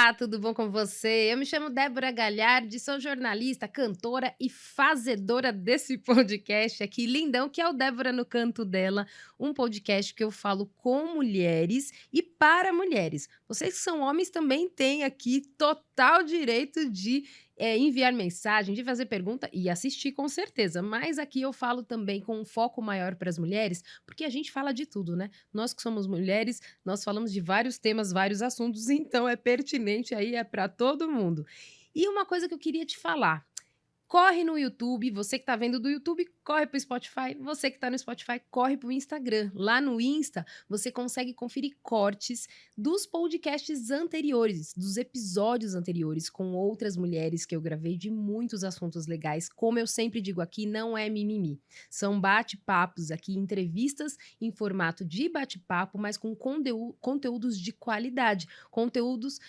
Olá, tudo bom com você? Eu me chamo Débora Galhardi, sou jornalista, cantora e fazedora desse podcast aqui, lindão, que é o Débora no Canto Dela, um podcast que eu falo com mulheres e para mulheres. Vocês que são homens também têm aqui total direito de enviar mensagem, de fazer pergunta e assistir com certeza. Mas aqui eu falo também com um foco maior para as mulheres, porque a gente fala de tudo, né? Nós que somos mulheres, nós falamos de vários temas, vários assuntos, então é pertinente aí, é para todo mundo. E uma coisa que eu queria te falar, corre no YouTube, você que está vendo do YouTube, corre para o Spotify, você que está no Spotify, corre para o Instagram. Lá no Insta, você consegue conferir cortes dos podcasts anteriores, dos episódios anteriores, com outras mulheres que eu gravei de muitos assuntos legais. Como eu sempre digo aqui, não é mimimi. São bate-papos aqui, entrevistas em formato de bate-papo, mas com conteúdos de qualidade, conteúdos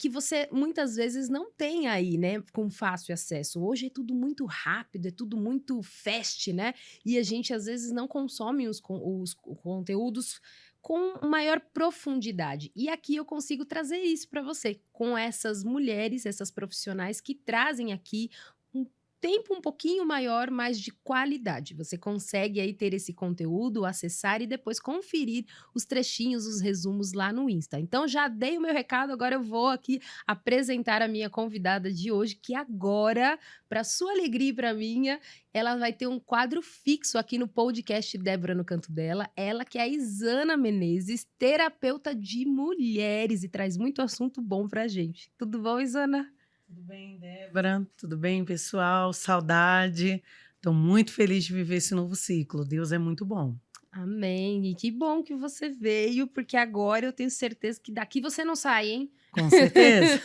que você muitas vezes não tem aí, né, com fácil acesso. Hoje é tudo muito rápido, é tudo muito fast, né? E a gente às vezes não consome os conteúdos com maior profundidade. E aqui eu consigo trazer isso para você, com essas mulheres, essas profissionais que trazem aqui um tempo um pouquinho maior, mas de qualidade. Você consegue aí ter esse conteúdo, acessar e depois conferir os trechinhos, os resumos lá no Insta. Então já dei o meu recado, agora eu vou aqui apresentar a minha convidada de hoje, que agora, para sua alegria e para minha, ela vai ter um quadro fixo aqui no podcast Débora no Canto Dela. Ela que é a Isana Menezes, terapeuta de mulheres e traz muito assunto bom pra gente. Tudo bom, Isana? Tudo bem, Débora? Tudo bem, pessoal? Saudade. Estou muito feliz de viver esse novo ciclo. Deus é muito bom. Amém. E que bom que você veio, porque agora eu tenho certeza que daqui você não sai, hein? Com certeza.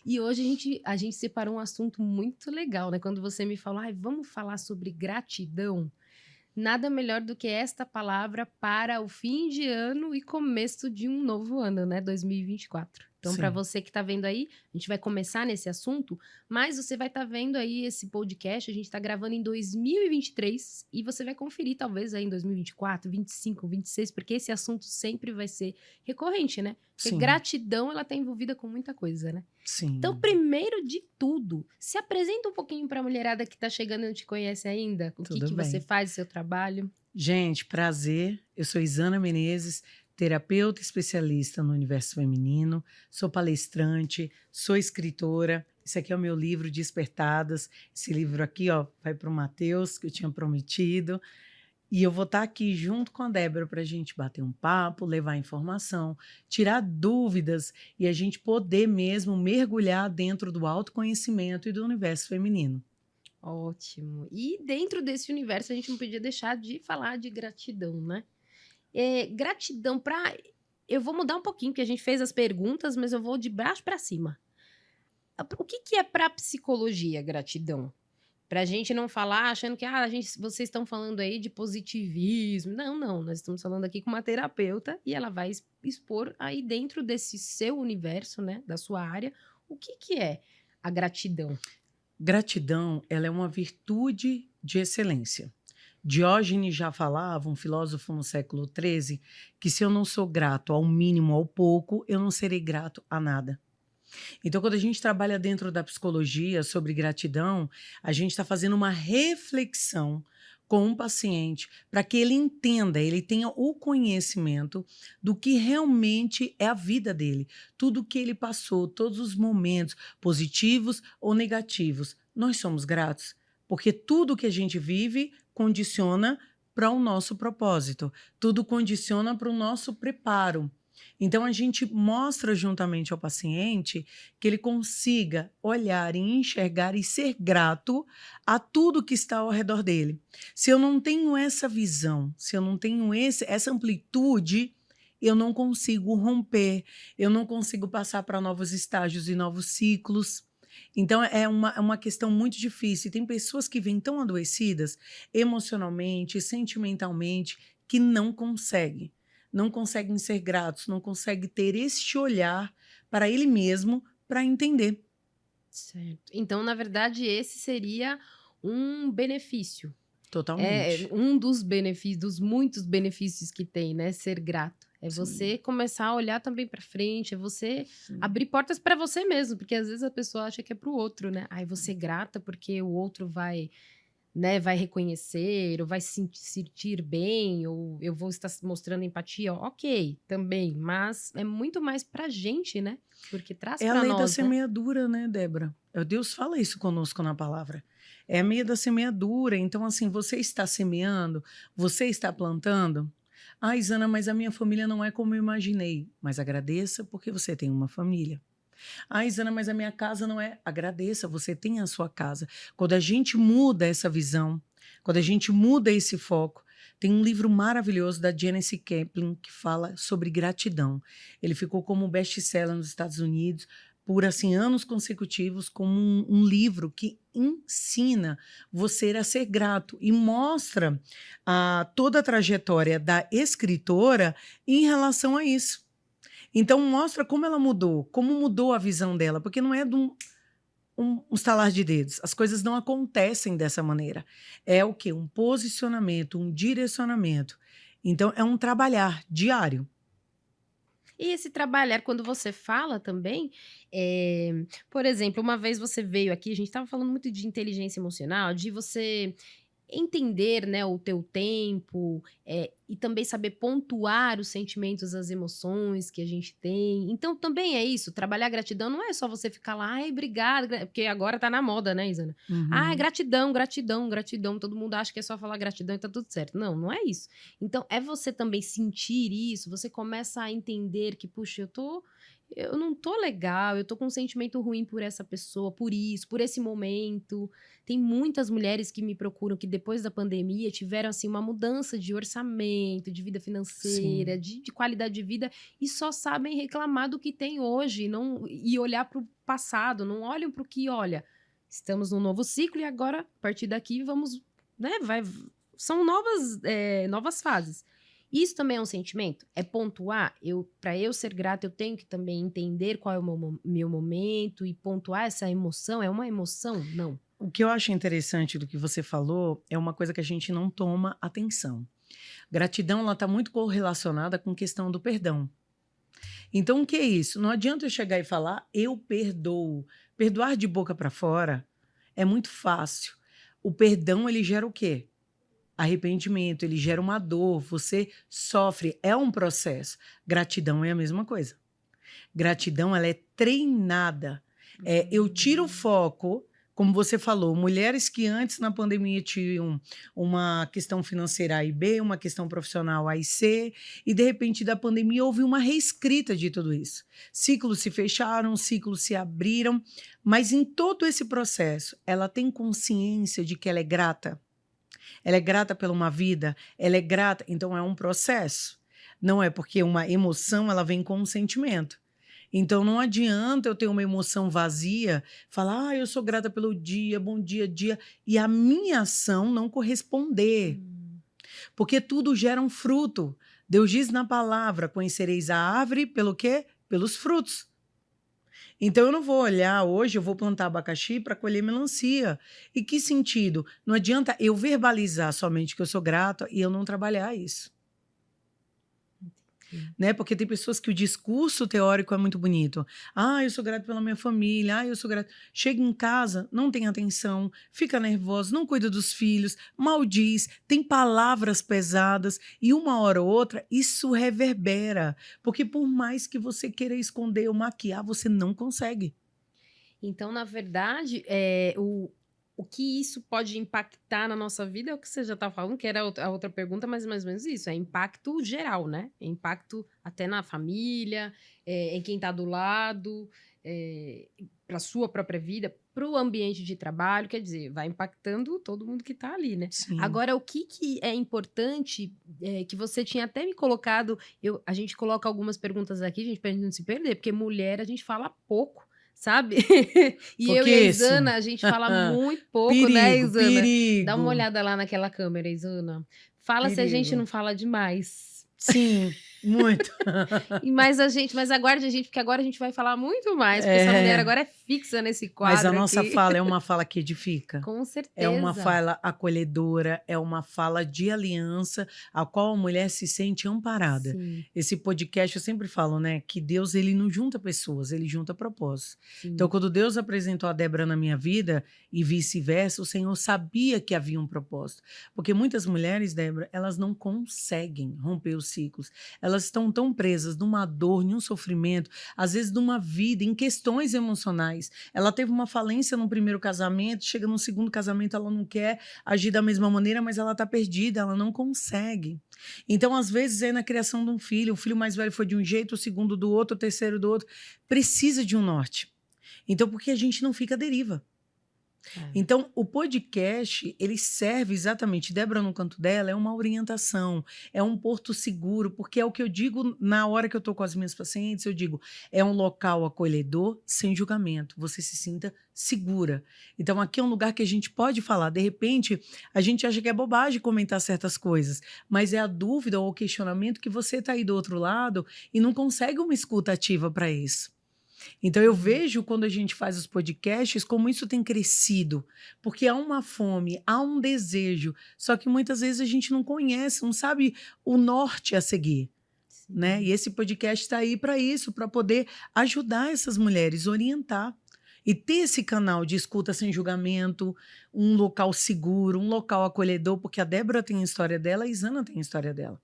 E hoje a gente separou um assunto muito legal, né? Quando você me falou, ai, vamos falar sobre gratidão. Nada melhor do que esta palavra para o fim de ano e começo de um novo ano, né? 2024. Então, para Sim. você que está vendo aí, a gente vai começar nesse assunto, mas você vai estar vendo aí esse podcast, a gente está gravando em 2023 e você vai conferir talvez aí em 2024, 25, 26, porque esse assunto sempre vai ser recorrente, né? Porque Sim. gratidão, ela está envolvida com muita coisa, né? Então, Sim. primeiro de tudo, se apresenta um pouquinho para a mulherada que está chegando e não te conhece ainda. O que Tudo que você bem. faz, o seu trabalho? Gente, prazer. Eu sou Isana Menezes, terapeuta especialista no universo feminino. Sou palestrante, sou escritora. Esse aqui é o meu livro Despertadas. Esse livro aqui, ó, vai para o Matheus, que eu tinha prometido. E eu vou estar aqui junto com a Débora para a gente bater um papo, levar informação, tirar dúvidas e a gente poder mesmo mergulhar dentro do autoconhecimento e do universo feminino. Ótimo. E dentro desse universo, a gente não podia deixar de falar de gratidão, né? Gratidão para. Eu vou mudar um pouquinho, porque a gente fez as perguntas, mas eu vou de baixo para cima. O que que é para psicologia gratidão? Pra gente não falar achando que vocês estão falando aí de positivismo. Não, não, nós estamos falando aqui com uma terapeuta e ela vai expor aí dentro desse seu universo, né, da sua área, o que que é a gratidão. Gratidão, ela é uma virtude de excelência. Diógenes já falava, um filósofo no século XIII, que se eu não sou grato ao mínimo, ao pouco, eu não serei grato a nada. Então, quando a gente trabalha dentro da psicologia sobre gratidão, a gente está fazendo uma reflexão com um paciente para que ele entenda, ele tenha o conhecimento do que realmente é a vida dele, tudo que ele passou, todos os momentos, positivos ou negativos. Nós somos gratos, porque tudo que a gente vive condiciona para o nosso propósito, tudo condiciona para o nosso preparo. Então, a gente mostra juntamente ao paciente que ele consiga olhar e enxergar e ser grato a tudo que está ao redor dele. Se eu não tenho essa visão, se eu não tenho essa amplitude, eu não consigo romper, eu não consigo passar para novos estágios e novos ciclos. Então, é uma questão muito difícil. Tem pessoas que vêm tão adoecidas emocionalmente, sentimentalmente, que não conseguem ser gratos, não conseguem ter este olhar para ele mesmo para entender. Certo. Então, na verdade, esse seria um benefício. É Totalmente. um dos benefícios, dos muitos benefícios que tem, né? Ser grato. É Sim, você começar a olhar também para frente, é você sim. abrir portas para você mesmo, porque às vezes a pessoa acha que é para o outro, né? Ai, você grata porque o outro vai, né, vai reconhecer, ou vai se sentir bem, ou eu vou estar mostrando empatia, ok, também, mas é muito mais pra gente, né? Porque traz É a para lei da nós, né? semeadura, né, Débora? Deus fala isso conosco na palavra. É a lei da semeadura. Então, assim, você está semeando, você está plantando. Ah, Isana, mas a minha família não é como eu imaginei. Mas agradeça porque você tem uma família. Ah, Isana, mas a minha casa não é. Agradeça, você tem a sua casa. Quando a gente muda essa visão, quando a gente muda esse foco, tem um livro maravilhoso da Janice Kaplan que fala sobre gratidão. Ele ficou como best-seller nos Estados Unidos por assim anos consecutivos como um livro que ensina você a ser grato e mostra toda a trajetória da escritora em relação a isso. Então mostra como ela mudou, como mudou a visão dela, porque não é de um estalar de dedos. As coisas não acontecem dessa maneira. É o quê? Um posicionamento, um direcionamento. Então é um trabalhar diário. E esse trabalhar, quando você fala também, por exemplo, uma vez você veio aqui, a gente estava falando muito de inteligência emocional, de você entender, né, o teu tempo, e também saber pontuar os sentimentos, as emoções que a gente tem. Então também é isso, trabalhar a gratidão não é só você ficar lá: "Ai, obrigada", porque agora tá na moda, né, Isana. "Ai, Uhum. gratidão, gratidão, gratidão", todo mundo acha que é só falar gratidão e tá tudo certo. Não, não é isso. Então é você também sentir isso, você começa a entender que: "Puxa, eu não tô legal, eu tô com um sentimento ruim por essa pessoa, por isso, por esse momento". Tem muitas mulheres que me procuram que depois da pandemia tiveram, assim, uma mudança de orçamento, de vida financeira, Sim, de qualidade de vida e só sabem reclamar do que tem hoje, não e olhar para o passado, não olham para o que: "Olha, estamos num novo ciclo e agora, a partir daqui, vamos, né, vai são novas fases". Isso também é um sentimento? É pontuar? Para eu ser grata, eu tenho que também entender qual é o meu momento e pontuar essa emoção. É uma emoção? Não. o que eu acho interessante do que você falou é uma coisa que a gente não toma atenção. Gratidão, ela está muito correlacionada com a questão do perdão. Então, o que é isso? Não adianta eu chegar e falar, eu perdoo. Perdoar de boca para fora é muito fácil. O perdão, ele gera o quê? Arrependimento, ele gera uma dor, você sofre, é um processo. Gratidão é a mesma coisa. Gratidão, ela é treinada. Eu tiro o Hum. foco, como você falou, mulheres que antes na pandemia tinham uma questão financeira A e B, uma questão profissional A e C, e de repente da pandemia houve uma reescrita de tudo isso. Ciclos se fecharam, ciclos se abriram, mas em todo esse processo, ela tem consciência de que ela é grata? Ela é grata pela uma vida, ela é grata, então é um processo. Não é porque uma emoção ela vem com um sentimento. Então não adianta eu ter uma emoção vazia, falar, eu sou grata pelo dia, bom dia, dia, e a minha ação não corresponder, Hum. porque tudo gera um fruto. Deus diz na palavra: conhecereis a árvore pelo quê? Pelos frutos. Então eu não vou olhar hoje, eu vou plantar abacaxi para colher melancia. E que sentido? Não adianta eu verbalizar somente que eu sou grata e eu não trabalhar isso. Entendi. Né? Porque tem pessoas que o discurso teórico é muito bonito. Ah, eu sou grato pela minha família. Ah, eu sou grato. Chega em casa, não tem atenção, fica nervoso, não cuida dos filhos, maldiz, tem palavras pesadas e uma hora ou outra isso reverbera. Porque por mais que você queira esconder ou maquiar, você não consegue. Então, na verdade, o que isso pode impactar na nossa vida é o que você já está falando, que era a outra pergunta, mas mais ou menos isso, é impacto geral, né? É impacto até na família, em quem está do lado, para a sua própria vida, para o ambiente de trabalho, quer dizer, vai impactando todo mundo que está ali, né? Sim. Agora, o que é importante, que você tinha até me colocado, a gente coloca algumas perguntas aqui, gente, para a gente não se perder, porque mulher a gente fala pouco, sabe? E eu Porque e a isso. Isana, a gente fala muito pouco, né, Perigo, Isana? Dá uma perigo, olhada lá naquela câmera, Isana. Fala se a gente perigo. não fala demais. Sim. Muito. Mas aguarde a gente, porque agora a gente vai falar muito mais, porque essa mulher É, agora é fixa nesse mas a quadro nossa aqui. fala é uma fala que edifica. Com É uma certeza. fala acolhedora, é uma fala de aliança, a qual a mulher se sente amparada. Sim, Esse podcast, eu sempre falo, né, que Deus, ele não junta pessoas, ele junta propósitos. Então, sim. quando Deus apresentou a Débora na minha vida e vice-versa, o Senhor sabia que havia um propósito. Porque muitas mulheres, Débora, elas não conseguem romper os ciclos. Elas estão tão presas numa dor, num sofrimento, às vezes numa vida, em questões emocionais. Ela teve uma falência no primeiro casamento, chega no segundo casamento, ela não quer agir da mesma maneira, mas ela está perdida, ela não consegue. Então, às vezes, é na criação de um filho, o filho mais velho foi de um jeito, o segundo do outro, o terceiro do outro. Precisa de um norte. Então, por que a gente não fica à deriva? É. Então, o podcast, ele serve exatamente, Débora no canto dela, é uma orientação, é um porto seguro, porque é o que eu digo na hora que eu estou com as minhas pacientes, eu digo, é um local acolhedor, sem julgamento, você se sinta segura. Então, aqui é um lugar que a gente pode falar, de repente, a gente acha que é bobagem comentar certas coisas, mas é a dúvida ou o questionamento que você está aí do outro lado e não consegue uma escuta ativa para isso. Então, eu Uhum. vejo quando a gente faz os podcasts como isso tem crescido, porque há uma fome, há um desejo, só que muitas vezes a gente não conhece, não sabe o norte a seguir, né? Sim. E esse podcast está aí para isso, para poder ajudar essas mulheres, orientar. E ter esse canal de escuta sem julgamento, um local seguro, um local acolhedor, porque a Débora tem a história dela, a Isana tem a história dela.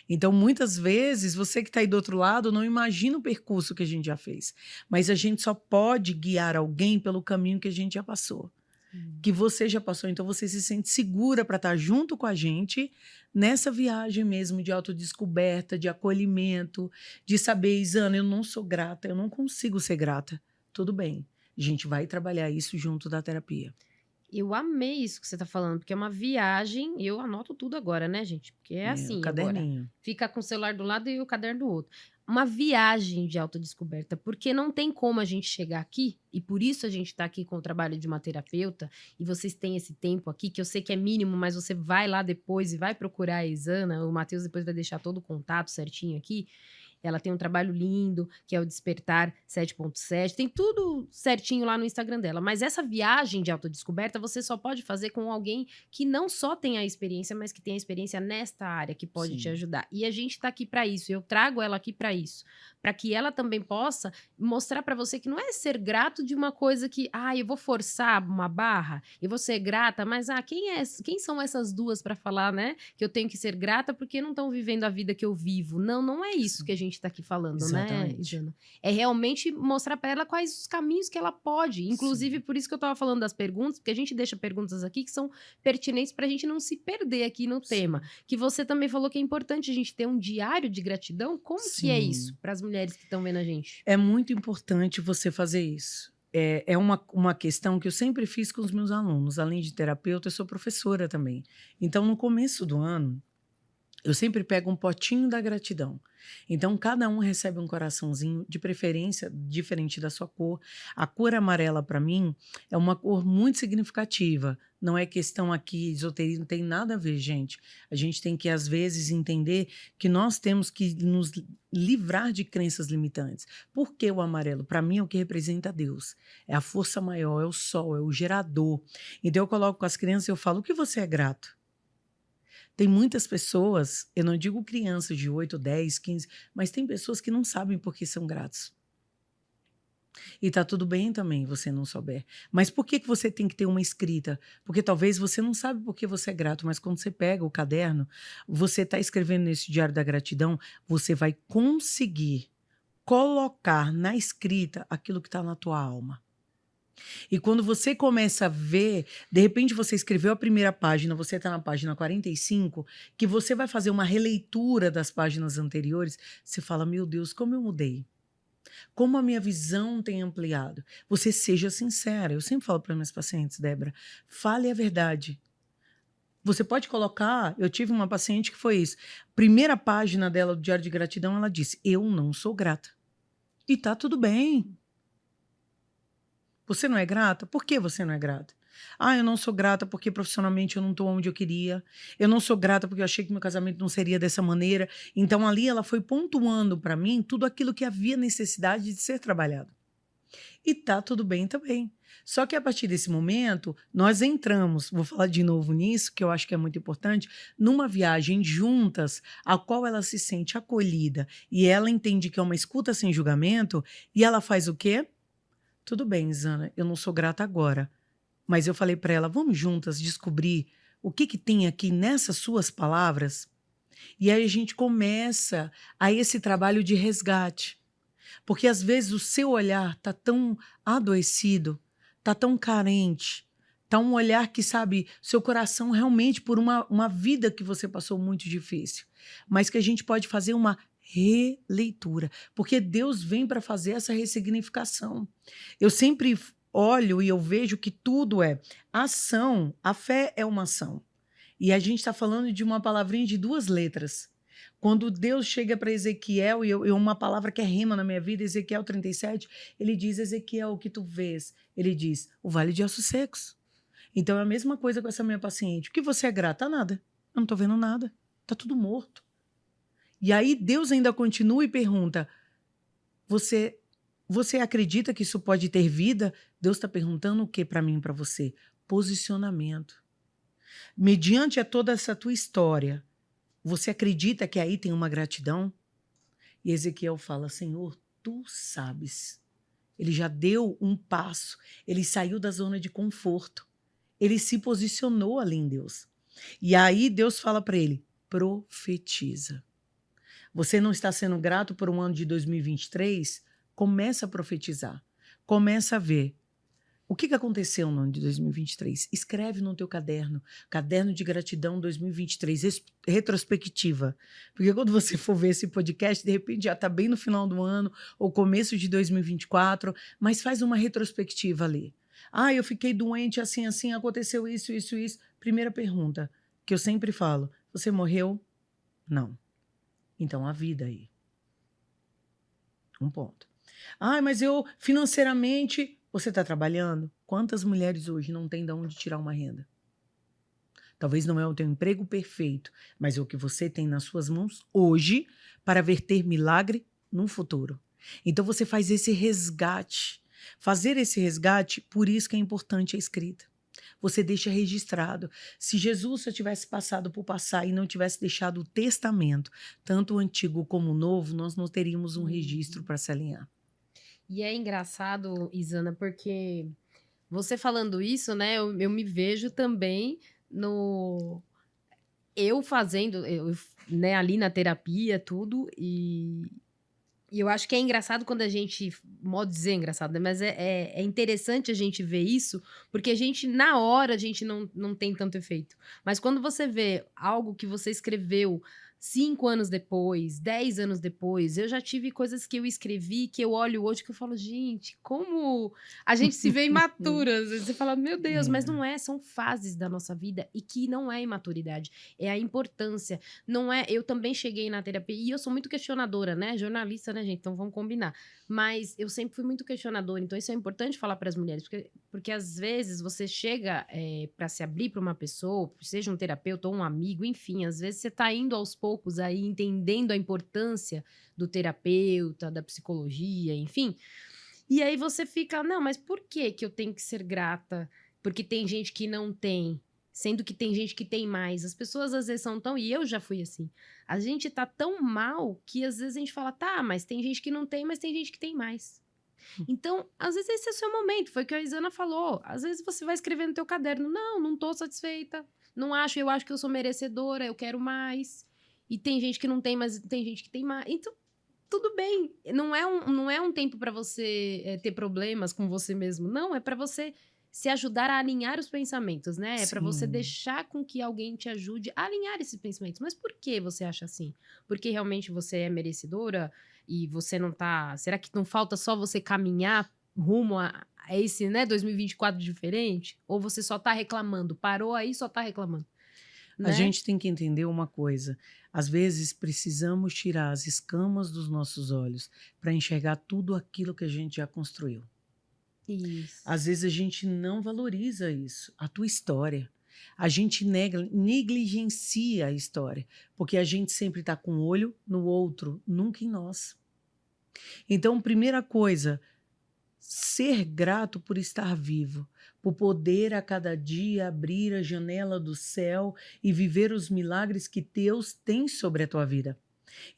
Então, muitas vezes, você que está aí do outro lado não imagina o percurso que a gente já fez. Mas a gente só pode guiar alguém pelo caminho que a gente já passou. Sim. Que você já passou. Então, você se sente segura para estar junto com a gente nessa viagem mesmo de autodescoberta, de acolhimento, de saber, Isana, eu não sou grata, eu não consigo ser grata. Tudo bem. A gente vai trabalhar isso junto da terapia. Eu amei isso que você tá falando, porque é uma viagem, e eu anoto tudo agora, né, gente? Porque é É, o assim agora. caderninho. Fica com o celular do lado e o caderno do outro. Uma viagem de autodescoberta, porque não tem como a gente chegar aqui, e por isso a gente tá aqui com o trabalho de uma terapeuta, e vocês têm esse tempo aqui, que eu sei que é mínimo, mas você vai lá depois e vai procurar a Isana, o Matheus depois vai deixar todo o contato certinho aqui. Ela tem um trabalho lindo, que é o Despertar 7.7. Tem tudo certinho lá no Instagram dela. Mas essa viagem de autodescoberta você só pode fazer com alguém que não só tem a experiência, mas que tem a experiência nesta área, que pode te Sim. ajudar. E a gente tá aqui para isso. Eu trago ela aqui para isso. Para que ela também possa mostrar para você que não é ser grato de uma coisa que, eu vou forçar uma barra, eu vou ser grata, mas quem são essas duas para falar, né? Que eu tenho que ser grata porque não estão vivendo a vida que eu vivo. Não, não é isso que a gente tá aqui falando, né, Exatamente. Isana? É realmente mostrar para ela quais os caminhos que ela pode. Inclusive, Sim. por isso que eu tava falando das perguntas, porque a gente deixa perguntas aqui que são pertinentes pra gente não se perder aqui no tema. Sim. Que você também falou que é importante a gente ter um diário de gratidão. Como que é isso Sim. para as mulheres que estão vendo a gente? É muito importante você fazer isso. É uma questão que eu sempre fiz com os meus alunos. Além de terapeuta, eu sou professora também. Então, no começo do ano, eu sempre pego um potinho da gratidão. Então, cada um recebe um coraçãozinho, de preferência diferente da sua cor. A cor amarela, para mim, é uma cor muito significativa. Não é questão aqui, esoterismo, não tem nada a ver, gente. A gente tem que, às vezes, entender que nós temos que nos livrar de crenças limitantes. Por que o amarelo? Para mim, é o que representa Deus. É a força maior, é o sol, é o gerador. Então, eu coloco com as crianças e eu falo, o que você é grato? Tem muitas pessoas, eu não digo crianças de 8, 10, 15, mas tem pessoas que não sabem por que são gratos. E tá tudo bem também você não souber. Mas por que você tem que ter uma escrita? Porque talvez você não sabe por que você é grato, mas quando você pega o caderno, você está escrevendo nesse diário da gratidão, você vai conseguir colocar na escrita aquilo que está na tua alma. E quando você começa a ver, de repente você escreveu a primeira página, você está na página 45, que você vai fazer uma releitura das páginas anteriores, você fala, meu Deus, como eu mudei. Como a minha visão tem ampliado. Você seja sincera. Eu sempre falo para minhas pacientes, Débora, fale a verdade. Você pode colocar, eu tive uma paciente que foi isso. Primeira página dela do Diário de Gratidão, ela disse, eu não sou grata. E tá tudo bem. Você não é grata? Por que você não é grata? Ah, eu não sou grata porque profissionalmente eu não estou onde eu queria. Eu não sou grata porque eu achei que meu casamento não seria dessa maneira. Então ali ela foi pontuando para mim tudo aquilo que havia necessidade de ser trabalhado. E tá tudo bem também. Só que a partir desse momento, nós entramos, vou falar de novo nisso, que eu acho que é muito importante, numa viagem juntas, a qual ela se sente acolhida e ela entende que é uma escuta sem julgamento, e ela faz o quê? Tudo bem, Zana, eu não sou grata agora, mas eu falei para ela, vamos juntas descobrir o que que tem aqui nessas suas palavras? E aí a gente começa a esse trabalho de resgate. Porque às vezes o seu olhar tá tão adoecido, tá tão carente, tá um olhar que, sabe, seu coração realmente por uma vida que você passou muito difícil, mas que a gente pode fazer uma releitura, porque Deus vem para fazer essa ressignificação. Eu sempre olho e eu vejo que tudo é ação, a fé é uma ação. E a gente está falando de uma palavrinha de 2 letras. Quando Deus chega para Ezequiel, e uma palavra que é rema na minha vida, Ezequiel 37, ele diz, Ezequiel, o que tu vês? Ele diz, o vale de ossos secos. Então é a mesma coisa com essa minha paciente. O que você é grata? Nada. Eu não estou vendo nada. Está tudo morto. E aí Deus ainda continua e pergunta, você, você acredita que isso pode ter vida? Deus está perguntando o que para mim e para você? Posicionamento. Mediante a toda essa tua história, você acredita que aí tem uma gratidão? E Ezequiel fala, Senhor, tu sabes. Ele já deu um passo, ele saiu da zona de conforto, ele se posicionou ali em Deus. E aí Deus fala para ele, profetiza. Você não está sendo grato por um ano de 2023? Começa a profetizar, começa a ver. O que aconteceu no ano de 2023? Escreve no teu caderno, caderno de gratidão 2023, retrospectiva. Porque quando você for ver esse podcast, de repente já está bem no final do ano, ou começo de 2024, mas faz uma retrospectiva ali. Ah, eu fiquei doente assim, assim, aconteceu isso, isso, isso. Primeira pergunta, que eu sempre falo, você morreu? Não. Então, a vida aí. Um ponto. Ah, mas eu financeiramente... Você está trabalhando? Quantas mulheres hoje não têm de onde tirar uma renda? Talvez não é o teu emprego perfeito, mas é o que você tem nas suas mãos hoje para verter milagre no futuro. Então você faz esse resgate. Fazer esse resgate, por isso que é importante a escrita. Você deixa registrado. Se Jesus só tivesse passado por passar e não tivesse deixado o testamento, tanto o antigo como o novo, nós não teríamos um registro para se alinhar. E é engraçado, Isana, porque você falando isso, né, eu me vejo também no... Eu fazendo, né, ali na terapia, tudo, e eu acho que é engraçado quando a gente, modo de dizer engraçado, né, mas é interessante a gente ver isso, porque a gente, na hora, a gente não tem tanto efeito. Mas quando você vê algo que você escreveu 5 anos depois, 10 anos depois, eu já tive coisas que eu escrevi, que eu olho hoje, que eu falo, gente, como a gente se vê imatura. Às vezes você fala, meu Deus, mas não é, são fases da nossa vida, e que não é imaturidade, é a importância. Não é, eu também cheguei na terapia, e eu sou muito questionadora, né? Jornalista, né, gente? Então vamos combinar. Mas eu sempre fui muito questionadora, então isso é importante falar para as mulheres, porque às vezes você chega para se abrir para uma pessoa, seja um terapeuta ou um amigo, enfim, às vezes você está indo aos poucos aí entendendo a importância do terapeuta, da psicologia, enfim. E aí você fica, não, mas por que que eu tenho que ser grata? Porque tem gente que não tem, sendo que tem gente que tem mais. As pessoas às vezes são tão, e eu já fui assim, a gente tá tão mal que às vezes a gente fala, tá, mas tem gente que não tem, mas tem gente que tem mais. Então, às vezes esse é o seu momento, foi o que a Isana falou. Às vezes você vai escrever no teu caderno, não tô satisfeita, não acho, eu acho que eu sou merecedora, eu quero mais. E tem gente que não tem, mas tem gente que tem mais. Então, tudo bem. Não é um tempo para você ter problemas com você mesmo. Não, é para você se ajudar a alinhar os pensamentos, né? É para você Sim. deixar com que alguém te ajude a alinhar esses pensamentos. Mas por que você acha assim? Porque realmente você é merecedora e você não tá... Será que não falta só você caminhar rumo a esse, né, 2024 diferente? Ou você só tá reclamando? Parou aí e só tá reclamando, A né? gente tem que entender uma coisa. Às vezes precisamos tirar as escamas dos nossos olhos para enxergar tudo aquilo que a gente já construiu. Isso. Às vezes a gente não valoriza isso, a tua história. A gente negligencia a história, porque a gente sempre está com o olho no outro, nunca em nós. Então, primeira coisa, ser grato por estar vivo, por poder a cada dia abrir a janela do céu e viver os milagres que Deus tem sobre a tua vida.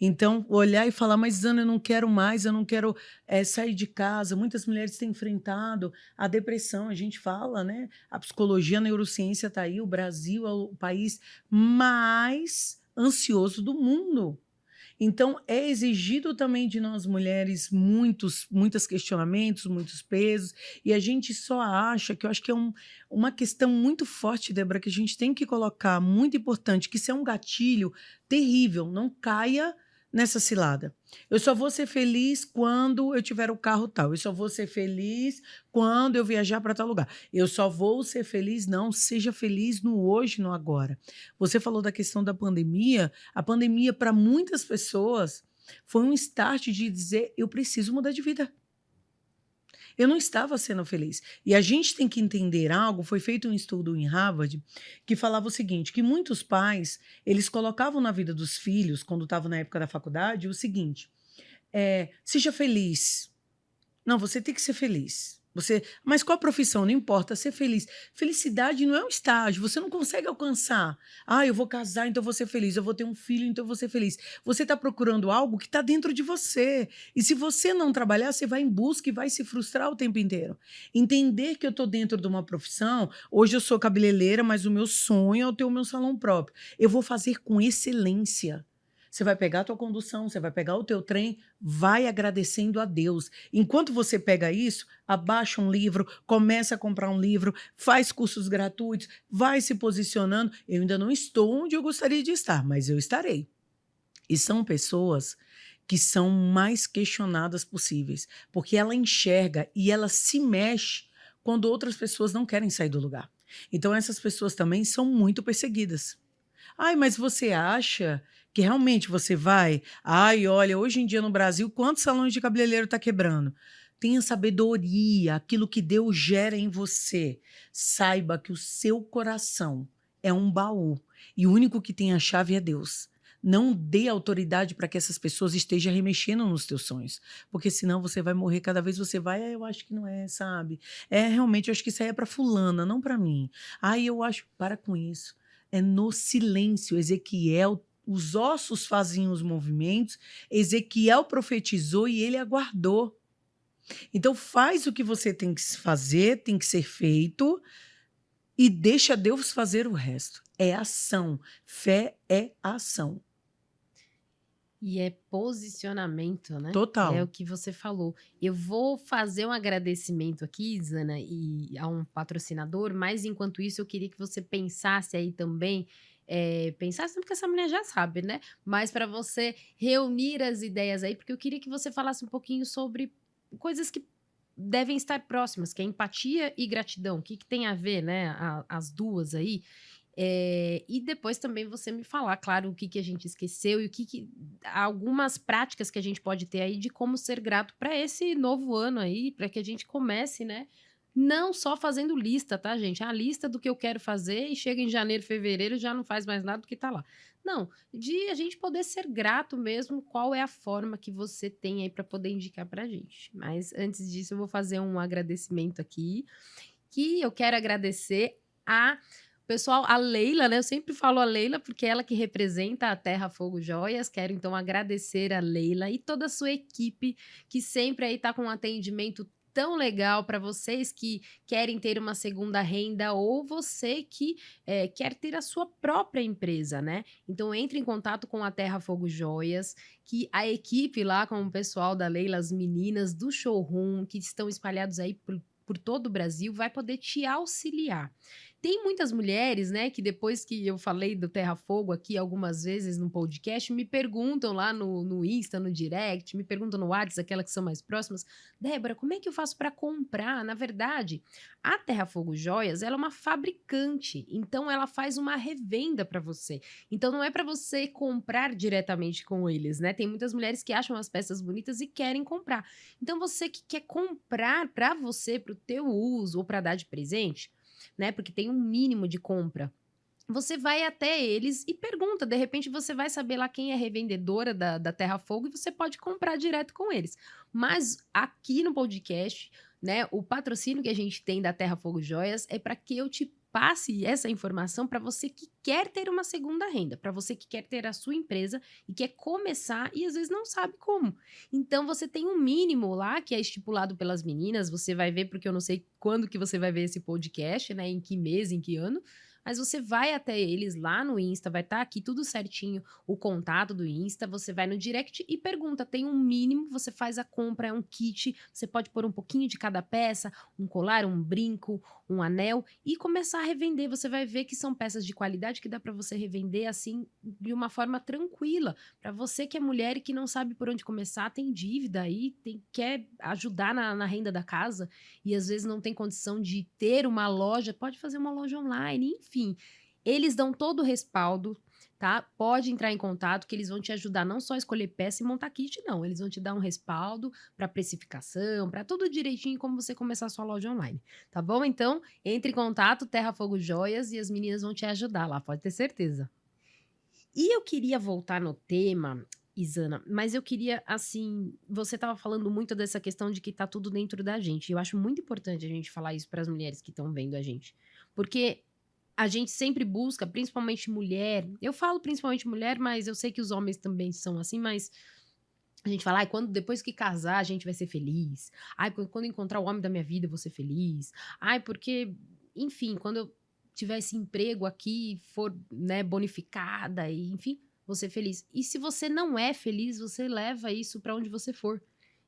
Então, olhar e falar, mas Ana, eu não quero mais, eu não quero sair de casa. Muitas mulheres têm enfrentado a depressão, a gente fala, né? A psicologia, a neurociência está aí, o Brasil é o país mais ansioso do mundo. Então, é exigido também de nós mulheres muitos questionamentos, muitos pesos, e a gente só acha, que eu acho que é uma questão muito forte, Débora, que a gente tem que colocar, muito importante, que isso é um gatilho terrível, não caia nessa cilada. Eu só vou ser feliz quando eu tiver o carro tal, eu só vou ser feliz quando eu viajar para tal lugar, eu só vou ser feliz, não, seja feliz no hoje, no agora. Você falou da questão da pandemia, a pandemia, para muitas pessoas, foi um start de dizer: eu preciso mudar de vida. Eu não estava sendo feliz. E a gente tem que entender algo. Foi feito um estudo em Harvard que falava o seguinte: que muitos pais, eles colocavam na vida dos filhos, quando estavam na época da faculdade, o seguinte: seja feliz. Não, você tem que ser feliz. Mas qual a profissão? Não importa, ser feliz. Felicidade não é um estágio, você não consegue alcançar. Eu vou casar, então eu vou ser feliz. Eu vou ter um filho, então eu vou ser feliz. Você está procurando algo que está dentro de você. E se você não trabalhar, você vai em busca e vai se frustrar o tempo inteiro. Entender que eu estou dentro de uma profissão, hoje eu sou cabeleireira, mas o meu sonho é ter o meu salão próprio. Eu vou fazer com excelência. Você vai pegar a tua condução, você vai pegar o teu trem, vai agradecendo a Deus. Enquanto você pega isso, abaixa um livro, começa a comprar um livro, faz cursos gratuitos, vai se posicionando. Eu ainda não estou onde eu gostaria de estar, mas eu estarei. E são pessoas que são mais questionadas possíveis, porque ela enxerga e ela se mexe quando outras pessoas não querem sair do lugar. Então essas pessoas também são muito perseguidas. Mas você acha que realmente você vai? Olha, hoje em dia no Brasil, quantos salões de cabeleireiro está quebrando? Tenha sabedoria, aquilo que Deus gera em você. Saiba que o seu coração é um baú e o único que tem a chave é Deus. Não dê autoridade para que essas pessoas estejam remexendo nos teus sonhos, porque senão você vai morrer cada vez você vai, eu acho que não é, sabe? Realmente, eu acho que isso aí é para fulana, não para mim. Eu acho, para com isso. É no silêncio. Ezequiel, os ossos faziam os movimentos, Ezequiel profetizou e ele aguardou. Então faz o que você tem que fazer, tem que ser feito, e deixa Deus fazer o resto. É ação. Fé é ação. E é posicionamento, né? Total. É o que você falou. Eu vou fazer um agradecimento aqui, Zana, e a um patrocinador, mas enquanto isso eu queria que você pensasse aí também, pensasse, porque essa mulher já sabe, né? Mas para você reunir as ideias aí, porque eu queria que você falasse um pouquinho sobre coisas que devem estar próximas, que é empatia e gratidão. O que tem a ver, né? As duas aí. E depois também você me falar, claro, o que a gente esqueceu e algumas práticas que a gente pode ter aí de como ser grato para esse novo ano aí, para que a gente comece, né? Não só fazendo lista, tá, gente? A lista do que eu quero fazer e chega em janeiro, fevereiro já não faz mais nada do que tá lá. Não, de a gente poder ser grato mesmo, qual é a forma que você tem aí para poder indicar pra gente. Mas antes disso, eu vou fazer um agradecimento aqui, que eu quero agradecer a pessoal, a Leila, né? Eu sempre falo a Leila porque é ela que representa a Terra Fogo Joias. Quero então agradecer a Leila e toda a sua equipe que sempre aí tá com um atendimento tão legal para vocês que querem ter uma segunda renda ou você que quer ter a sua própria empresa, né? Então entre em contato com a Terra Fogo Joias, que a equipe lá, com o pessoal da Leila, as meninas do showroom que estão espalhados aí por todo o Brasil, vai poder te auxiliar. Tem muitas mulheres, né, que depois que eu falei do Terra Fogo aqui algumas vezes no podcast, me perguntam lá no Insta, no direct, me perguntam no WhatsApp, aquelas que são mais próximas: "Débora, como é que eu faço para comprar?". Na verdade, a Terra Fogo Joias, ela é uma fabricante, então ela faz uma revenda para você. Então não é para você comprar diretamente com eles, né, tem muitas mulheres que acham as peças bonitas e querem comprar. Então você que quer comprar para você, para o teu uso ou para dar de presente, né, porque tem um mínimo de compra. Você vai até eles e pergunta, de repente você vai saber lá quem é revendedora da Terra Fogo e você pode comprar direto com eles. Mas aqui no podcast, né, o patrocínio que a gente tem da Terra Fogo Joias é para que eu te passe essa informação para você que quer ter uma segunda renda, para você que quer ter a sua empresa e quer começar e às vezes não sabe como. Então você tem um mínimo lá que é estipulado pelas meninas, você vai ver porque eu não sei quando que você vai ver esse podcast, né, em que mês, em que ano, mas você vai até eles lá no Insta, vai estar aqui tudo certinho, o contato do Insta, você vai no direct e pergunta, tem um mínimo, você faz a compra, é um kit, você pode pôr um pouquinho de cada peça, um colar, um brinco, um anel e começar a revender. Você vai ver que são peças de qualidade que dá para você revender assim de uma forma tranquila. Para você que é mulher e que não sabe por onde começar, tem dívida aí, quer ajudar na renda da casa e às vezes não tem condição de ter uma loja, pode fazer uma loja online, enfim. Eles dão todo o respaldo, tá? Pode entrar em contato que eles vão te ajudar não só a escolher peça e montar kit, não. Eles vão te dar um respaldo para precificação, para tudo direitinho como você começar a sua loja online, tá bom? Então, entre em contato, Terra Fogo Joias e as meninas vão te ajudar lá, pode ter certeza. E eu queria voltar no tema, Isana, mas eu queria, assim, você estava falando muito dessa questão de que tá tudo dentro da gente. E eu acho muito importante a gente falar isso para as mulheres que estão vendo a gente. Porque a gente sempre busca, principalmente mulher. Eu falo principalmente mulher, mas eu sei que os homens também são assim, mas a gente fala, ai, quando depois que casar a gente vai ser feliz. Ai, quando encontrar o homem da minha vida eu vou ser feliz. Ai, porque, enfim, quando eu tiver esse emprego aqui, for, né, bonificada e, enfim, vou ser feliz. E se você não é feliz, você leva isso para onde você for.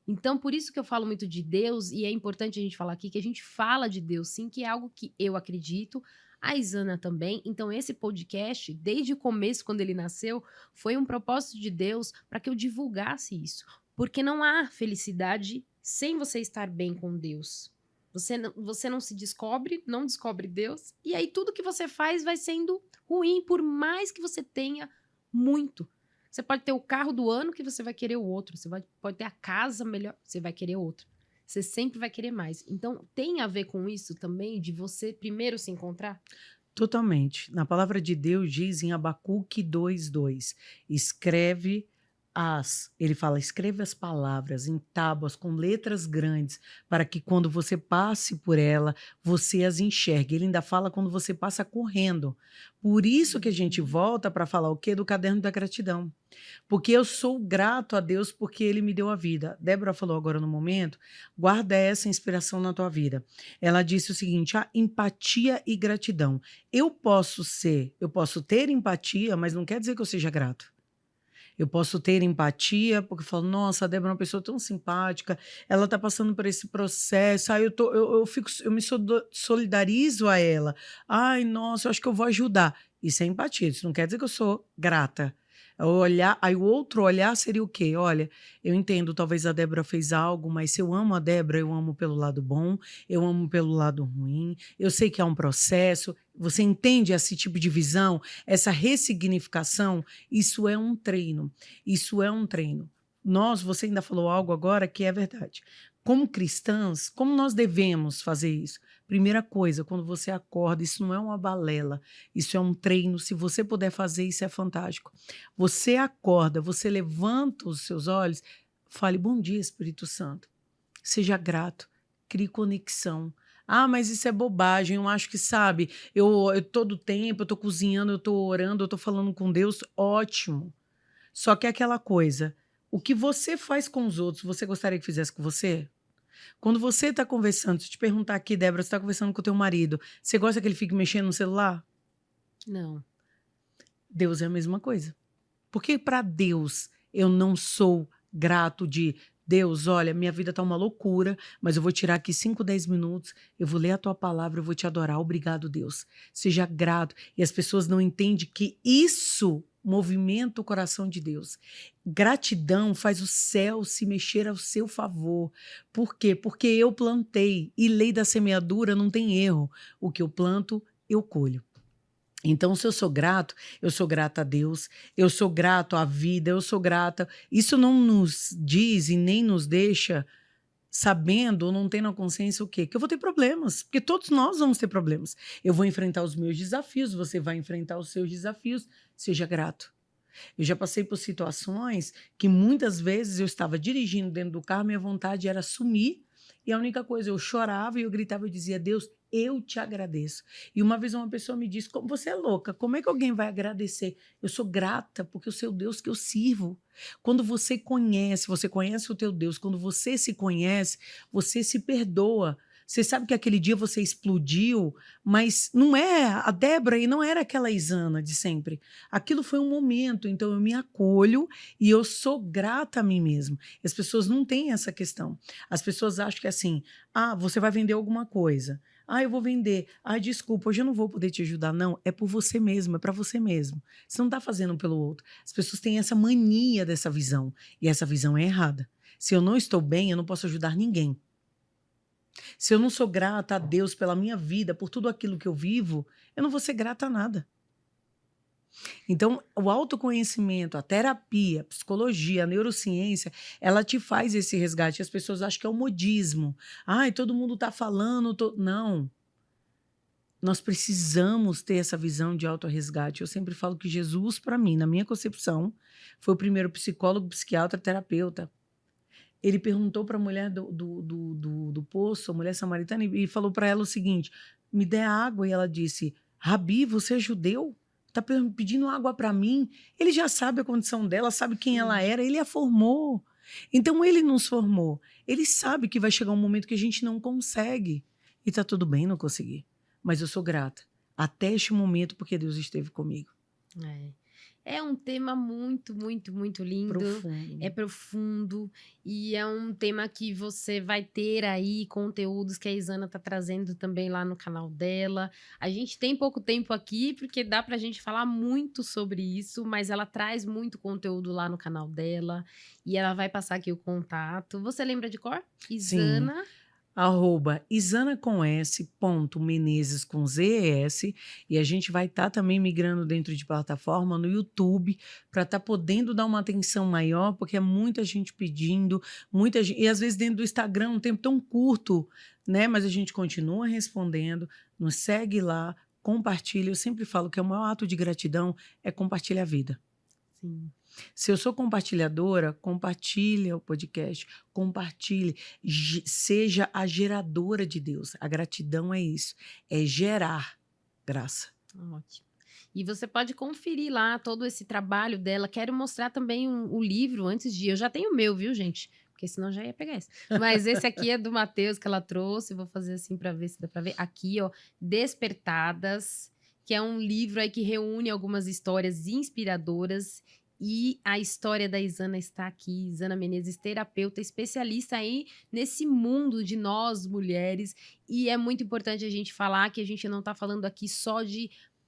Então, por isso que eu falo muito de Deus, e é importante a gente falar aqui que a gente fala de Deus, sim, que é algo que eu acredito, a Isana também. Então, esse podcast, desde o começo, quando ele nasceu, foi um propósito de Deus para que eu divulgasse isso. Porque não há felicidade sem você estar bem com Deus. Você não se descobre, não descobre Deus, e aí tudo que você faz vai sendo ruim, por mais que você tenha muito. Você pode ter o carro do ano que você vai querer o outro. Pode ter a casa melhor, você vai querer outro. Você sempre vai querer mais. Então, tem a ver com isso também, de você primeiro se encontrar? Totalmente. Na palavra de Deus diz em Abacuque 2:2, escreve ele fala, escreve as palavras em tábuas com letras grandes, para que quando você passe por ela, você as enxergue. Ele ainda fala quando você passa correndo. Por isso que a gente volta para falar o quê? Do caderno da gratidão. Porque eu sou grato a Deus porque Ele me deu a vida. Débora falou agora no momento, guarda essa inspiração na tua vida. Ela disse o seguinte, empatia e gratidão. Eu posso ter empatia, mas não quer dizer que eu seja grato. Eu posso ter empatia, porque eu falo, nossa, a Débora é uma pessoa tão simpática, ela está passando por esse processo, eu me solidarizo a ela. Ai, nossa, eu acho que eu vou ajudar. Isso é empatia, isso não quer dizer que eu sou grata. Aí o outro olhar seria o quê? Olha, eu entendo, talvez a Débora fez algo, mas se eu amo a Débora, eu amo pelo lado bom, eu amo pelo lado ruim, eu sei que é um processo. Você entende esse tipo de visão, essa ressignificação? Isso é um treino. Isso é um treino. Você ainda falou algo agora que é verdade. Como cristãs, como nós devemos fazer isso? Primeira coisa, quando você acorda, isso não é uma balela, isso é um treino. Se você puder fazer, isso é fantástico. Você acorda, você levanta os seus olhos, fale, bom dia, Espírito Santo. Seja grato, crie conexão. Mas isso é bobagem, eu acho que, sabe, eu todo tempo eu estou cozinhando, eu estou orando, eu estou falando com Deus, ótimo. Só que é aquela coisa, o que você faz com os outros, você gostaria que fizesse com você? Quando você está conversando, se eu te perguntar aqui, Débora, você está conversando com o teu marido, você gosta que ele fique mexendo no celular? Não. Deus é a mesma coisa. Porque para Deus eu não sou grato de Deus, olha, minha vida tá uma loucura, mas eu vou tirar aqui 5, 10 minutos, eu vou ler a tua palavra, eu vou te adorar. Obrigado, Deus. Seja grato. E as pessoas não entendem que isso movimenta o coração de Deus. Gratidão faz o céu se mexer ao seu favor. Por quê? Porque eu plantei e lei da semeadura não tem erro. O que eu planto, eu colho. Então, se eu sou grata a Deus, eu sou grato à vida, eu sou grata. Isso não nos diz e nem nos deixa sabendo ou não tendo a consciência o quê? Que eu vou ter problemas, porque todos nós vamos ter problemas. Eu vou enfrentar os meus desafios, você vai enfrentar os seus desafios. Seja grato. Eu já passei por situações que muitas vezes eu estava dirigindo dentro do carro, minha vontade era sumir, e a única coisa, eu chorava e eu gritava e dizia, Deus, eu te agradeço. E uma vez uma pessoa me disse, você é louca, como é que alguém vai agradecer? Eu sou grata, porque o seu Deus que eu sirvo. Quando você conhece o teu Deus, quando você se conhece, você se perdoa. Você sabe que aquele dia você explodiu, mas não é a Débora e não era aquela Isana de sempre. Aquilo foi um momento, então eu me acolho e eu sou grata a mim mesma. As pessoas não têm essa questão. As pessoas acham que é assim, você vai vender alguma coisa. Eu vou vender. Desculpa, hoje eu não vou poder te ajudar. Não, é por você mesmo, é para você mesmo. Você não está fazendo pelo outro. As pessoas têm essa mania dessa visão, e essa visão é errada. Se eu não estou bem, eu não posso ajudar ninguém. Se eu não sou grata a Deus pela minha vida, por tudo aquilo que eu vivo, eu não vou ser grata a nada. Então, o autoconhecimento, a terapia, a psicologia, a neurociência, ela te faz esse resgate. As pessoas acham que é o modismo. Todo mundo está falando. Não. Nós precisamos ter essa visão de autorresgate. Eu sempre falo que Jesus, para mim, na minha concepção, foi o primeiro psicólogo, psiquiatra, terapeuta. Ele perguntou para a mulher do poço, a mulher samaritana, e falou para ela o seguinte, me dê água. E ela disse, Rabi, você é judeu? Está pedindo água para mim? Ele já sabe a condição dela, sabe quem ela era, ele a formou. Então, ele nos formou. Ele sabe que vai chegar um momento que a gente não consegue. E está tudo bem não conseguir. Mas eu sou grata até este momento, porque Deus esteve comigo. É um tema muito, muito, muito lindo. Profundo. É profundo. E é um tema que você vai ter aí conteúdos que a Isana tá trazendo também lá no canal dela. A gente tem pouco tempo aqui, porque dá pra gente falar muito sobre isso, mas ela traz muito conteúdo lá no canal dela. E ela vai passar aqui o contato. Você lembra de cor? Isana... Sim. @Isana com S, Menezes com ZES, e a gente vai estar também migrando dentro de plataforma no YouTube para estar podendo dar uma atenção maior, porque é muita gente pedindo, muita gente, e às vezes dentro do Instagram um tempo tão curto, né? Mas a gente continua respondendo, nos segue lá, compartilha. Eu sempre falo que o maior ato de gratidão é compartilhar a vida. Sim. Se eu sou compartilhadora, compartilha o podcast, compartilhe, seja a geradora de Deus. A gratidão é isso, é gerar graça. Ótimo. E você pode conferir lá todo esse trabalho dela. Quero mostrar também o livro antes de... Eu já tenho o meu, viu, gente? Porque senão já ia pegar esse. Mas esse aqui é do Matheus, que ela trouxe. Vou fazer assim para ver se dá para ver. Aqui, ó, Despertadas, que é um livro aí que reúne algumas histórias inspiradoras. E a história da Isana está aqui. Isana Menezes, terapeuta, especialista aí nesse mundo de nós, mulheres. E é muito importante a gente falar que a gente não está falando aqui só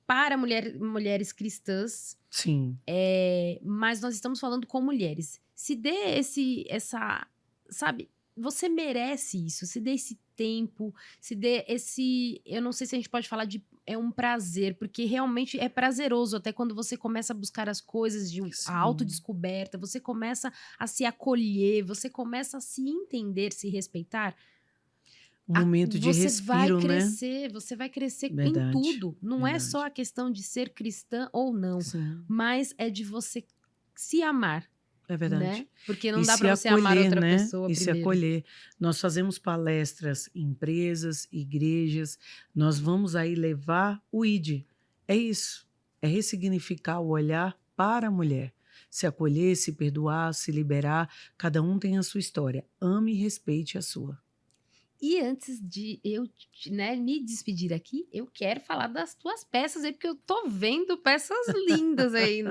para mulheres cristãs. Sim. Mas nós estamos falando com mulheres. Se dê sabe, você merece isso. Se dê esse tempo, se dê esse... Eu não sei se a gente pode falar de... É um prazer, porque realmente é prazeroso até quando você começa a buscar as coisas de a autodescoberta, você começa a se acolher, você começa a se entender, se respeitar. Um momento de respiro, né? Você vai crescer Verdade, em tudo. Não verdade. É só a questão de ser cristã ou não, Sim. mas é de você se amar. É verdade. Né? Porque não dá para você amar outra pessoa e primeiro. se acolher. Nós fazemos palestras em empresas, igrejas, nós vamos aí levar o ID. É isso, é ressignificar o olhar para a mulher. Se acolher, se perdoar, se liberar, cada um tem a sua história. Ame e respeite a sua. E antes de eu, né, me despedir aqui, eu quero falar das tuas peças aí, porque eu tô vendo peças lindas aí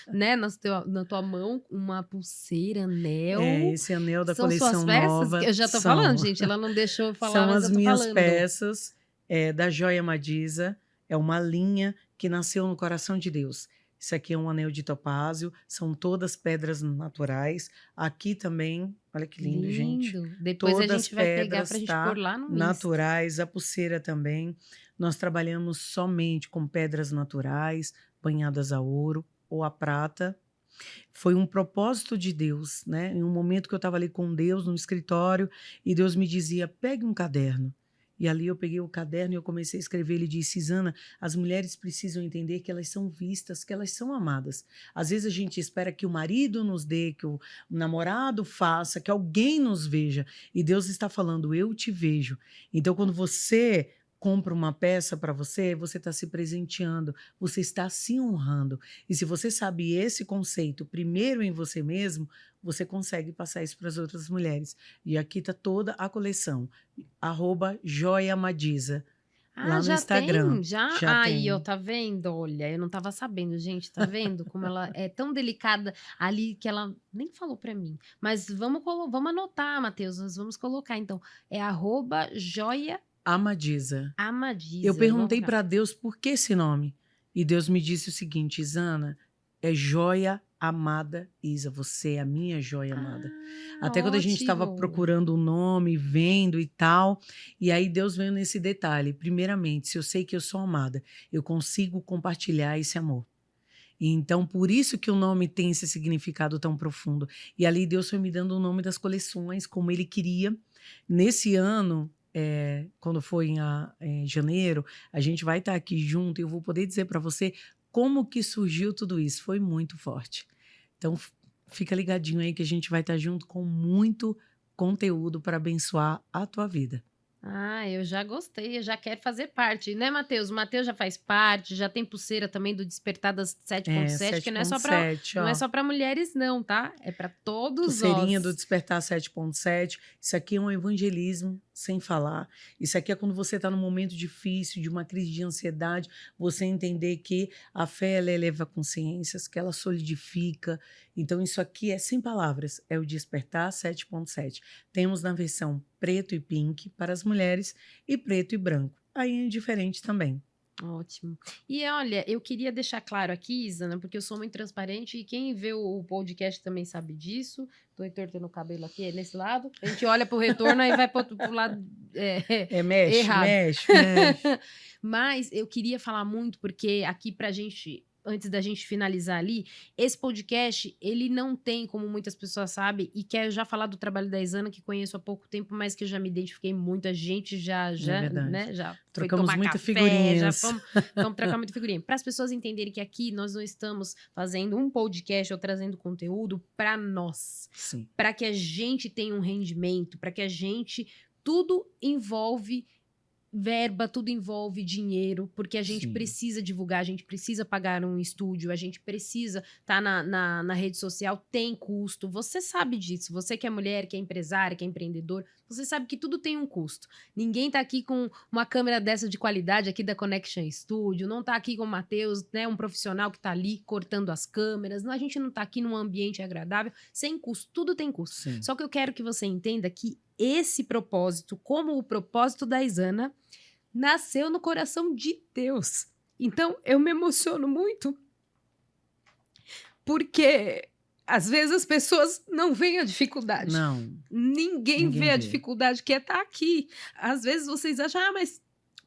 né, na tua mão, uma pulseira, anel. Esse anel da São suas coleção peças? nova Eu já tô falando, são. gente, ela não deixou eu falar, São mas as eu tô minhas falando. peças da Joia Madisa. É uma linha que nasceu no coração de Deus. Isso aqui é um anel de topázio, são todas pedras naturais. Aqui também, olha que lindo, gente. Lindo. Depois a Todas gente vai pegar pra pedras, gente pôr tá? lá no Insta. Naturais, a pulseira também. Nós trabalhamos somente com pedras naturais, banhadas a ouro ou a prata. Foi um propósito de Deus, né? Em um momento que eu estava ali com Deus no escritório e Deus me dizia: pegue um caderno. E ali eu peguei o caderno e eu comecei a escrever. Ele disse: Isana, as mulheres precisam entender que elas são vistas, que elas são amadas. Às vezes a gente espera que o marido nos dê, que o namorado faça, que alguém nos veja. E Deus está falando: eu te vejo. Então, quando você compra uma peça para você, você está se presenteando, você está se honrando. E se você sabe esse conceito primeiro em você mesmo, você consegue passar isso para as outras mulheres. E aqui está toda a coleção. @joiamadiza. Ah, Lá no já Instagram. tem? Já? Já Aí, ó, tem. tá vendo? Olha, eu não tava sabendo, gente, tá vendo como ela é tão delicada ali que ela nem falou pra mim. Mas vamos anotar, Matheus, nós vamos colocar então. É @joia Amadiza. Eu amadiza, eu vou perguntei colocar. para Deus por que esse nome. E Deus me disse o seguinte: Isana, é joia amada Isa, você é a minha joia amada. Ah, Até quando a gente estava ótimo. procurando o nome, vendo e tal, e aí Deus veio nesse detalhe. Primeiramente, se eu sei que eu sou amada, eu consigo compartilhar esse amor. E então, por isso que o nome tem esse significado tão profundo. E ali Deus foi me dando o nome das coleções, como Ele queria. Nesse ano, quando foi em janeiro, a gente vai estar aqui junto e eu vou poder dizer para você como que surgiu tudo isso. Foi muito forte. Então, fica ligadinho aí que a gente vai estar junto com muito conteúdo para abençoar a tua vida. Ah, eu já gostei, eu já quero fazer parte, né, Matheus? O Matheus já faz parte, já tem pulseira também do Despertar das 7.7, que7.7, não é ó. só para mulheres não, tá? É para todos Pulseirinha do nós. Despertar 7.7. Isso aqui é um evangelismo sem falar. Isso aqui é quando você está num momento difícil, de uma crise de ansiedade, você entender que a fé ela eleva consciências, que ela solidifica. Então, isso aqui é sem palavras. É o Despertar 7.7. Temos na versão preto e pink para as mulheres e preto e branco. Aí é diferente também. Ótimo. E olha, eu queria deixar claro aqui, Isana, porque eu sou muito transparente e quem vê o podcast também sabe disso. Tô entortando o cabelo aqui, é nesse lado. A gente olha pro retorno e vai pro lado Mexe, errado. mexe, mexe. Mas eu queria falar muito, porque aqui pra gente, antes da gente finalizar ali, esse podcast, ele não tem, como muitas pessoas sabem, e quero já falar do trabalho da Isana, que conheço há pouco tempo, mas que eu já me identifiquei muito, a gente É verdade. né, já foi Trocamos tomar muitas café, já figurinhas. vamos trocar muita figurinha. Para as pessoas entenderem que aqui nós não estamos fazendo um podcast ou trazendo conteúdo para nós, Sim. para que a gente tenha um rendimento, para que a gente, tudo envolve verba, tudo envolve dinheiro, porque a gente Sim. precisa divulgar, a gente precisa pagar um estúdio, a gente precisa estar na rede social, tem custo. Você sabe disso. Você que é mulher, que é empresária, que é empreendedor, você sabe que tudo tem um custo. Ninguém tá aqui com uma câmera dessa de qualidade aqui da Connection Studio, não tá aqui com o Matheus, né, um profissional que tá ali cortando as câmeras. Não, a gente não tá aqui num ambiente agradável, sem custo. Tudo tem custo. Sim. Só que eu quero que você entenda que esse propósito, como o propósito da Isana, nasceu no coração de Deus. Então, eu me emociono muito porque às vezes as pessoas não veem a dificuldade. Não. Ninguém vê a vê. dificuldade que é estar aqui. Às vezes vocês acham, mas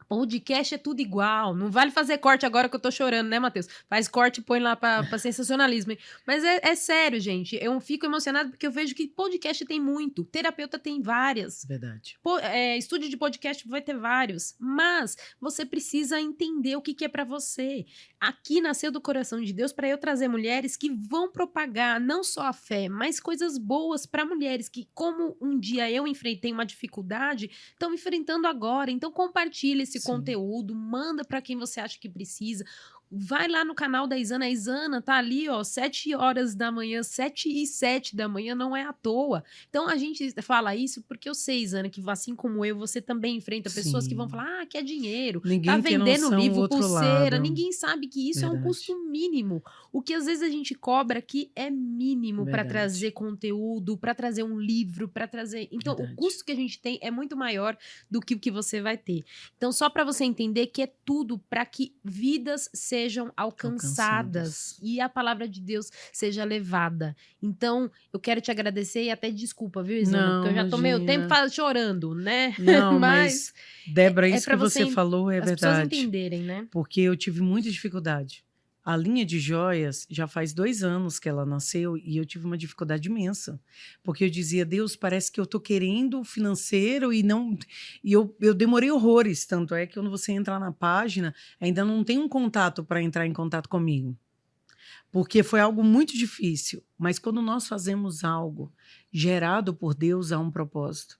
podcast é tudo igual. Não vale fazer corte agora que eu tô chorando, né, Matheus? Faz corte e põe lá pra sensacionalismo. Hein? Mas é sério, gente. Eu fico emocionada porque eu vejo que podcast tem muito. Terapeuta tem várias. Verdade. Estúdio de podcast vai ter vários. Mas você precisa entender o que é pra você. Aqui nasceu do coração de Deus para eu trazer mulheres que vão propagar não só a fé, mas coisas boas para mulheres que, como um dia eu enfrentei uma dificuldade, estão enfrentando agora. Então compartilha esse Sim. conteúdo, manda para quem você acha que precisa. vai lá no canal da Isana. A Isana tá ali, ó, 7h da manhã, 7h07 da manhã, não é à toa. Então a gente fala isso porque eu sei, Isana, que assim como eu, você também enfrenta pessoas que vão Sim. falar, quer dinheiro, tá Ninguém tem vendendo noção o livro, outro pulseira, lado. ninguém sabe que isso é um custo Verdade. mínimo. O que às vezes a gente cobra aqui é mínimo para Verdade. trazer conteúdo, para trazer um livro, para trazer. Então, o Verdade. custo que a gente tem é muito maior do que o que você vai ter. Então, só para você entender que é tudo para que vidas sejam alcançadas Alcançadas. e a palavra de Deus seja levada. Então, eu quero te agradecer e até desculpa, viu, Isana? Porque Não, eu já tô meio tempo imagina. chorando, né? Não, Mas mas, Débora, é isso para que você você, falou é as pessoas verdade. entenderem, né? Porque eu tive muita dificuldade. A linha de joias já faz 2 anos que ela nasceu e eu tive uma dificuldade imensa. Porque eu dizia, Deus, parece que eu estou querendo o financeiro e não. E eu demorei horrores. Tanto é que quando você entrar na página, ainda não tem um contato para entrar em contato comigo. Porque foi algo muito difícil. Mas quando nós fazemos algo gerado por Deus, há um propósito.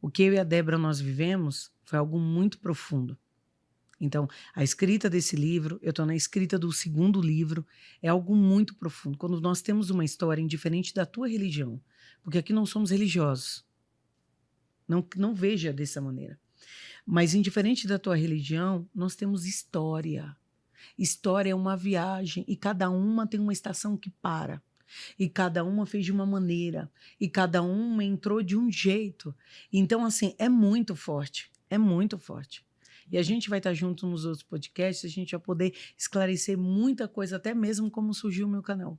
O que eu e a Débora nós vivemos foi algo muito profundo. Então, a escrita desse livro, eu estou na escrita do segundo livro, é algo muito profundo. Quando nós temos uma história indiferente da tua religião, porque aqui não somos religiosos, não veja dessa maneira. Mas indiferente da tua religião, nós temos história. História é uma viagem e cada uma tem uma estação que para. E cada uma fez de uma maneira. E cada uma entrou de um jeito. Então, assim, é muito forte. É muito forte. E a gente vai estar junto nos outros podcasts, a gente vai poder esclarecer muita coisa, até mesmo como surgiu o meu canal.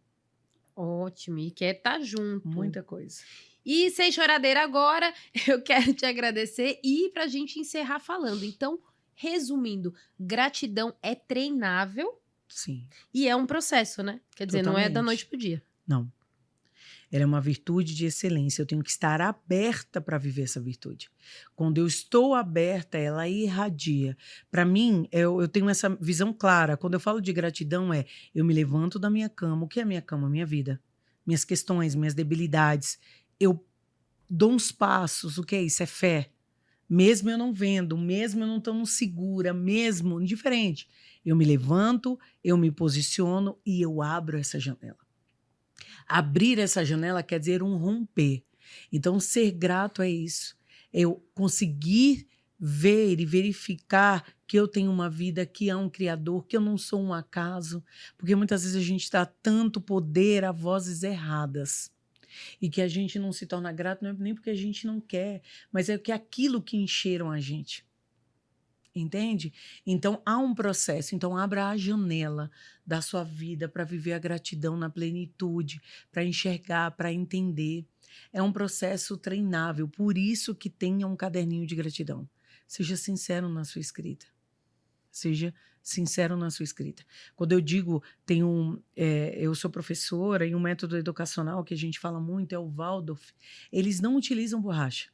Ótimo, e quer estar junto. Muita coisa. E sem choradeira agora, eu quero te agradecer e para a gente encerrar falando. Então, resumindo, gratidão é treinável Sim, e é um processo, né? Quer dizer, não é da noite totalmente. pro dia. Não. Ela é uma virtude de excelência. Eu tenho que estar aberta para viver essa virtude. Quando eu estou aberta, ela irradia. Para mim, eu tenho essa visão clara. Quando eu falo de gratidão, eu me levanto da minha cama. O que é minha cama? Minha vida. Minhas questões, minhas debilidades. Eu dou uns passos. O que é isso? É fé. Mesmo eu não vendo, mesmo eu não estando segura, mesmo indiferente. Eu me levanto, eu me posiciono e eu abro essa janela. Abrir essa janela quer dizer um romper. Então, ser grato é isso. Eu conseguir ver e verificar que eu tenho uma vida, que há um Criador, que eu não sou um acaso, porque muitas vezes a gente dá tanto poder a vozes erradas. E que a gente não se torna grato, não é nem porque a gente não quer, mas é que é aquilo que encheram a gente. Entende? Então, há um processo. Então, abra a janela da sua vida para viver a gratidão na plenitude, para enxergar, para entender. É um processo treinável. Por isso que tenha um caderninho de gratidão. Seja sincero na sua escrita. Seja sincero na sua escrita. Quando eu digo, eu sou professora e um método educacional que a gente fala muito é o Waldorf, eles não utilizam borracha.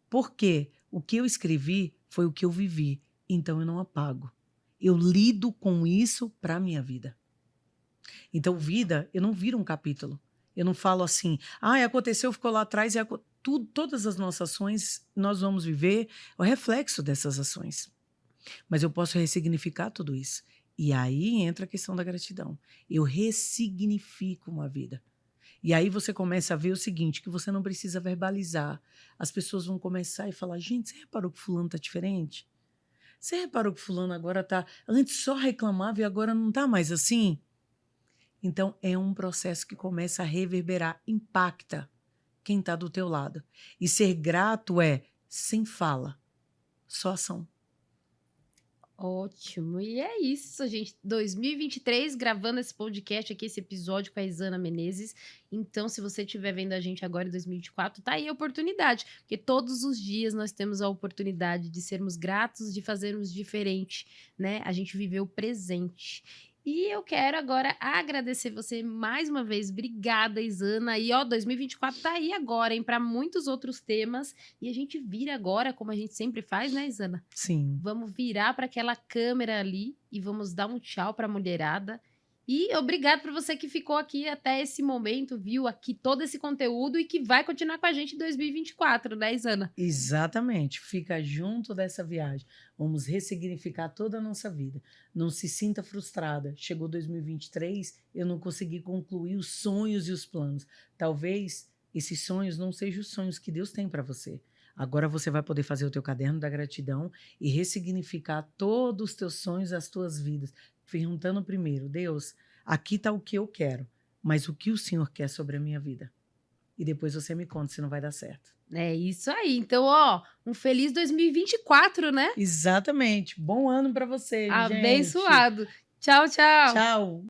Por quê? O que eu escrevi foi o que eu vivi. Então eu não apago. Eu lido com isso para a minha vida. Então, vida, eu não viro um capítulo. Eu não falo assim, aconteceu, ficou lá atrás, todas as nossas ações, nós vamos viver o reflexo dessas ações. Mas eu posso ressignificar tudo isso. E aí entra a questão da gratidão. Eu ressignifico uma vida. E aí você começa a ver o seguinte, que você não precisa verbalizar. As pessoas vão começar e falar, gente, você reparou que fulano está diferente? Você reparou que fulano agora está... Antes só reclamava e agora não está mais assim? Então, é um processo que começa a reverberar, impacta quem está do teu lado. E ser grato é sem fala, só ação. Ótimo. E é isso, gente. 2023, gravando esse podcast aqui, esse episódio com a Isana Menezes. Então, se você estiver vendo a gente agora em 2024, tá aí a oportunidade. Porque todos os dias nós temos a oportunidade de sermos gratos, de fazermos diferente, né? A gente viveu o presente. E eu quero agora agradecer você mais uma vez. Obrigada, Isana. E 2024 tá aí agora, hein? Para muitos outros temas. E a gente vira agora, como a gente sempre faz, né, Isana? Sim. Vamos virar para aquela câmera ali e vamos dar um tchau para a mulherada E obrigado por você que ficou aqui até esse momento, viu aqui todo esse conteúdo e que vai continuar com a gente em 2024, né, Isana? Exatamente. Fica junto dessa viagem. Vamos ressignificar toda a nossa vida. Não se sinta frustrada. Chegou 2023, eu não consegui concluir os sonhos e os planos. Talvez esses sonhos não sejam os sonhos que Deus tem para você. Agora você vai poder fazer o teu caderno da gratidão e ressignificar todos os teus sonhos, as tuas vidas. Perguntando primeiro, Deus, aqui está o que eu quero, mas o que o Senhor quer sobre a minha vida? E depois você me conta se não vai dar certo. É isso aí. Então, ó, um feliz 2024, né? Exatamente. Bom ano para vocês, gente. Abençoado. Tchau, tchau. Tchau.